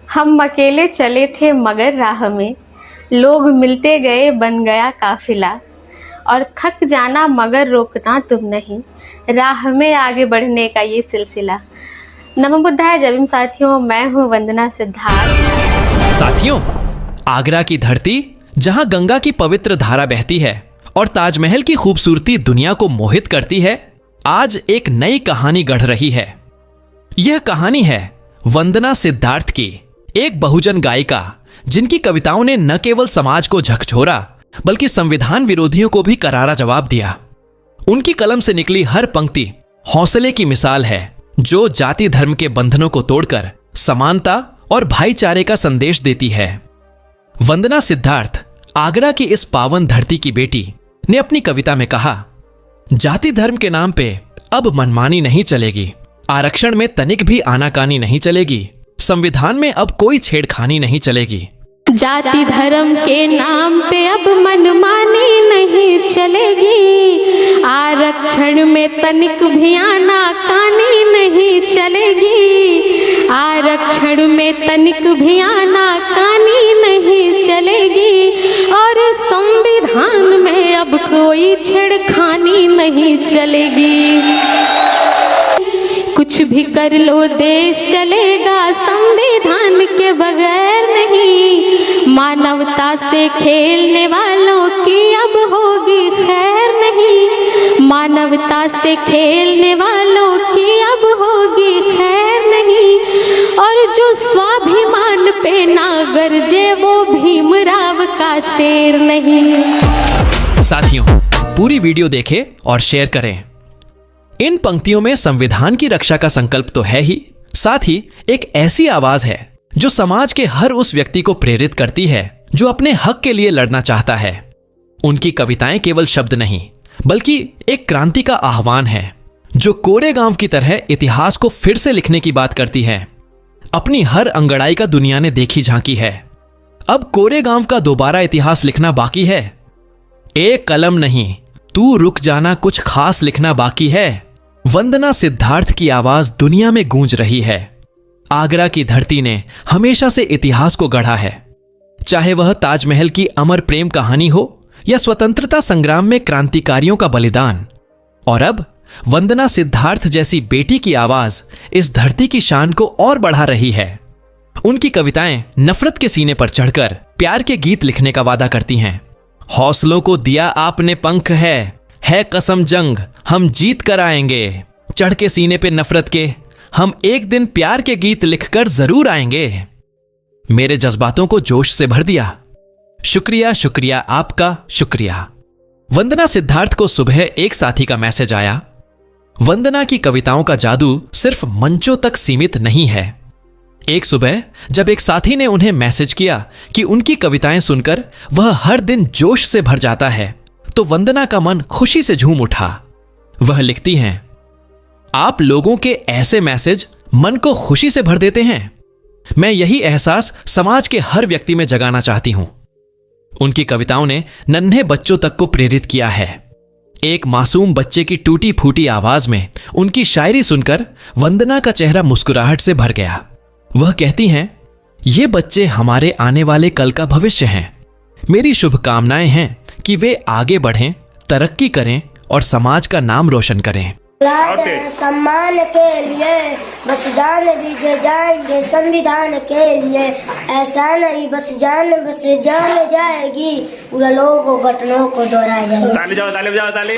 हम अकेले चले थे मगर राह में, लोग मिलते गए बन गया काफिला। और थक जाना मगर रोकना तुम नहीं, राह में आगे बढ़ने का ये सिलसिला। नमो बुद्धाय जय भीम साथियों, मैं हूँ वंदना सिद्धार्थ। साथियों, आगरा की धरती जहां गंगा की पवित्र धारा बहती है और ताजमहल की खूबसूरती दुनिया को मोहित करती है, आज एक नई कहानी गढ़ रही है। यह कहानी है वंदना सिद्धार्थ की, एक बहुजन गायिका जिनकी कविताओं ने न केवल समाज को झकझोरा बल्कि संविधान विरोधियों को भी करारा जवाब दिया। उनकी कलम से निकली हर पंक्ति हौसले की मिसाल है, जो जाति धर्म के बंधनों को तोड़कर समानता और भाईचारे का संदेश देती है। वंदना सिद्धार्थ, आगरा की इस पावन धरती की बेटी, ने अपनी कविता में कहा, जाति धर्म के नाम पे अब मनमानी नहीं चलेगी, आरक्षण में तनिक भी आनाकानी नहीं चलेगी, संविधान में अब कोई छेड़खानी नहीं चलेगी। जाति धर्म के नाम पे अब मनमानी नहीं चलेगी, आरक्षण में तनिक भी आनाकानी नहीं चलेगी, आरक्षण में तनिक भी आनाकानी नहीं चलेगी, और संविधान में अब कोई छेड़खानी नहीं चलेगी। कुछ भी कर लो देश चलेगा संविधान के बगैर नहीं, मानवता से खेलने वालों की अब होगी खैर नहीं, मानवता से खेलने वालों की अब होगी खैर नहीं, और जो स्वाभिमान पे ना गरजे वो भीमराव का शेर नहीं। साथियों, पूरी वीडियो देखें और शेयर करें। इन पंक्तियों में संविधान की रक्षा का संकल्प तो है ही, साथ ही एक ऐसी आवाज है जो समाज के हर उस व्यक्ति को प्रेरित करती है जो अपने हक के लिए लड़ना चाहता है। उनकी कविताएं केवल शब्द नहीं बल्कि एक क्रांति का आह्वान है, जो कोरेगांव की तरह इतिहास को फिर से लिखने की बात करती है। अपनी हर अंगड़ाई का दुनिया ने देखी झांकी है, अब कोरेगांव का दोबारा इतिहास लिखना बाकी है। एक कलम नहीं, तू रुक जाना, कुछ खास लिखना बाकी है। वंदना सिद्धार्थ की आवाज दुनिया में गूंज रही है। आगरा की धरती ने हमेशा से इतिहास को गढ़ा है, चाहे वह ताजमहल की अमर प्रेम कहानी हो या स्वतंत्रता संग्राम में क्रांतिकारियों का बलिदान। और अब वंदना सिद्धार्थ जैसी बेटी की आवाज इस धरती की शान को और बढ़ा रही है। उनकी कविताएं नफरत के सीने पर चढ़कर प्यार के गीत लिखने का वादा करती हैं। हौसलों को दिया आपने पंख है कसम जंग, हम जीत कर आएंगे। चढ़ के सीने पे नफरत के, हम एक दिन प्यार के गीत लिखकर जरूर आएंगे। मेरे जज्बातों को जोश से भर दिया। शुक्रिया शुक्रिया आपका शुक्रिया। वंदना सिद्धार्थ को सुबह एक साथी का मैसेज आया। वंदना की कविताओं का जादू सिर्फ मंचों तक सीमित नहीं है। एक सुबह जब एक साथी ने उन्हें मैसेज किया कि उनकी कविताएं सुनकर वह हर दिन जोश से भर जाता है, तो वंदना का मन खुशी से झूम उठा। वह लिखती हैं, आप लोगों के ऐसे मैसेज मन को खुशी से भर देते हैं। मैं यही एहसास समाज के हर व्यक्ति में जगाना चाहती हूं। उनकी कविताओं ने नन्हे बच्चों तक को प्रेरित किया है। एक मासूम बच्चे की टूटी फूटी आवाज में उनकी शायरी सुनकर वंदना का चेहरा मुस्कुराहट से भर गया। वह कहती हैं, ये बच्चे हमारे आने वाले कल का भविष्य हैं। मेरी शुभकामनाएं हैं कि वे आगे बढ़ें, तरक्की करें और समाज का नाम रोशन करें। सम्मान के लिए बस जान भी जाएंगे, संविधान के लिए ऐसा नहीं बस जान जाएगी, पूरा लोगों घटनाओं को दोहराया जाएगा। ताली जाओ, ताली जाओ, ताली।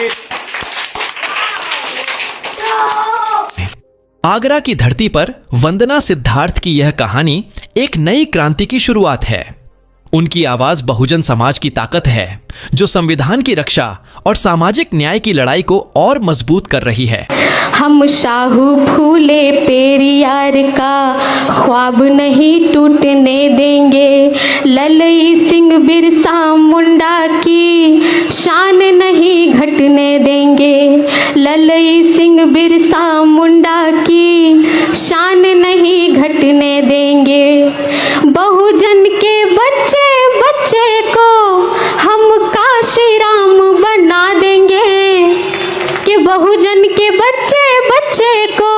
आगरा की धरती पर वंदना सिद्धार्थ की यह कहानी एक नई क्रांति की शुरुआत है। उनकी आवाज बहुजन समाज की ताकत है, जो संविधान की रक्षा और सामाजिक न्याय की लड़ाई को और मजबूत कर रही है। हम शाहू फूले पेरियार का ख्वाब नहीं टूटने देंगे, ललई सिंह बिरसा मुंडा की शान नहीं घटने देंगे, ललई सिंह बिरसा मुंडा की शान नहीं घटने देंगे। बहुजन के बच्चे बच्चे को हम काशी राम बना देंगे, कि बहुजन के बच्चे बच्चे को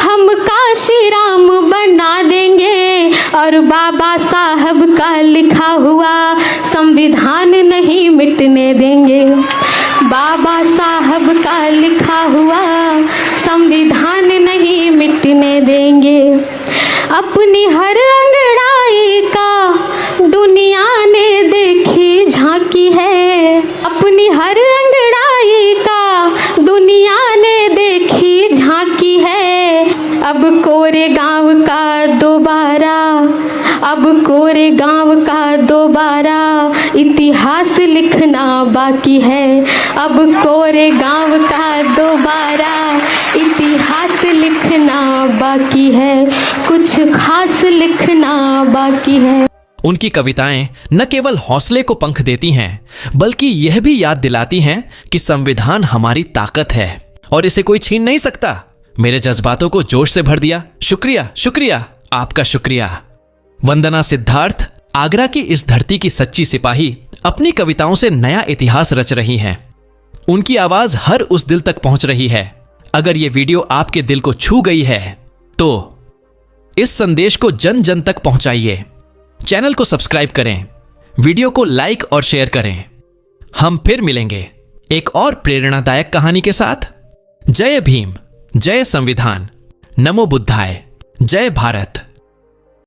हम काशी राम बना देंगे। और बाबा साहब का लिखा हुआ संविधान नहीं मिटने देंगे। बाबा साहब का लिखा हुआ संविधान नहीं मिटने देंगे। अपनी हर अंगड़ाई का दुनिया ने देखी झांकी है। अपनी हर अंगड़ाई का दुनिया ने देखी झांकी है। अब कोरेगांव का दोबारा, अब कोरेगांव का दोबारा इतिहास लिखना बाकी है। अब कोरेगांव का दोबारा इतिहास लिखना बाकी है, कुछ खास लिखना बाकी है। उनकी कविताएं न केवल हौसले को पंख देती हैं, बल्कि यह भी याद दिलाती हैं कि संविधान हमारी ताकत है और इसे कोई छीन नहीं सकता। मेरे जज्बातों को जोश से भर दिया। शुक्रिया, शुक्रिया, आपका शुक्रिया। वंदना सिद्धार्थ आगरा की इस धरती की सच्ची सिपाही अपनी कविताओं से नया इतिहास रच रही हैं। उनकी आवाज हर उस दिल तक पहुंच रही है। अगर यह वीडियो आपके दिल को छू गई है तो इस संदेश को जन जन तक पहुंचाइए। चैनल को सब्सक्राइब करें, वीडियो को लाइक और शेयर करें। हम फिर मिलेंगे एक और प्रेरणादायक कहानी के साथ। जय भीम, जय संविधान, नमो बुद्धाय, जय भारत।